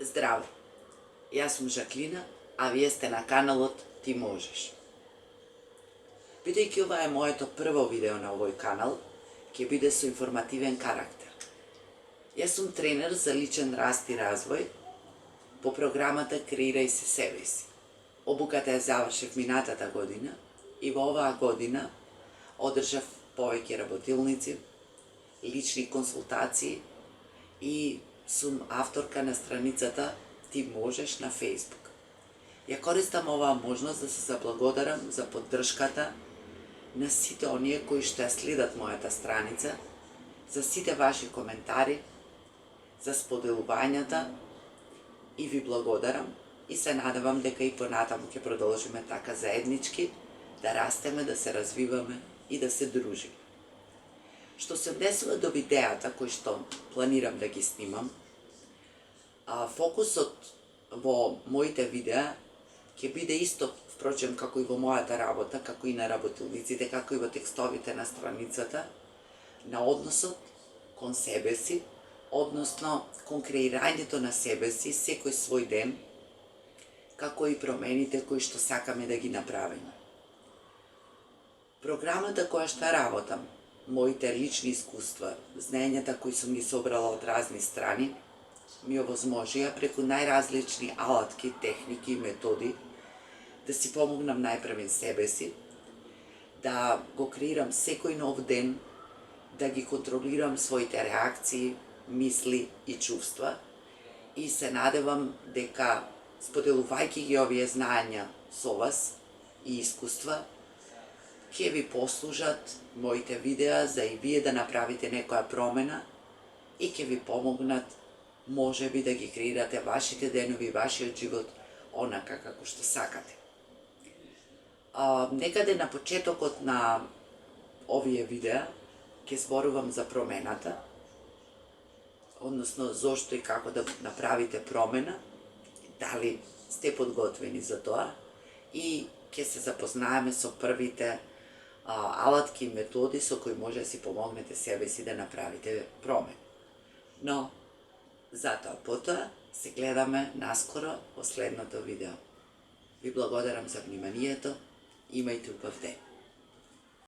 Здраво! Јас сум Жаклина, а вие сте на каналот Ти можеш. Бидејќи ова е моето прво видео на овој канал, ќе биде со информативен карактер. Јас сум тренер за личен раст и развој по програмата Креирај се себе си. Обуката ја завршив минатата година и во оваа година одржав повеќе работилници, лични консултации и сум авторка на страницата Ти можеш на Facebook. Ја користам оваа можност да се заблагодарам за поддршката на сите оние кои што ја следат мојата страница, за сите ваши коментари, за споделувањата и ви благодарам и се надевам дека и понатаму ќе продолжиме така заеднички да растеме, да се развиваме и да се дружиме. Што се однесува до видеата кои што планирам да ги снимам, фокусот во моите видеа ќе биде исто, впрочем, како и во мојата работа, како и на работилниците, како и во текстовите на страницата, на односот кон себе си, односно кон креирањето на себе си секој свој ден, како и промените кои што сакаме да ги направиме. Програмата која што работам, моите лични искуства, знаењата кои сум ги собрала од разни страни, ми овозможија преку најразлични алатки, техники и методи да си помогнам најпрвен себе си, да го креирам секој нов ден, да ги контролирам своите реакции, мисли и чувства и се надевам дека споделувајќи ги овие знаења со вас и искуства, ќе ви послужат моите видеа за и вие да направите некоја промена и ќе ви помогнат може би да ги креирате вашите денови, вашиот живот онака како што сакате. Некаде на почетокот на овие видеа ќе зборувам за промената, односно зошто и како да направите промена, дали сте подготвени за тоа и ќе се запознаеме со првите алатки и методи со кои може да си помогнете себе си да направите промена. Но, затоа потоа се гледаме наскоро во следното видео. Ви благодарам за вниманието, имајте убав ден.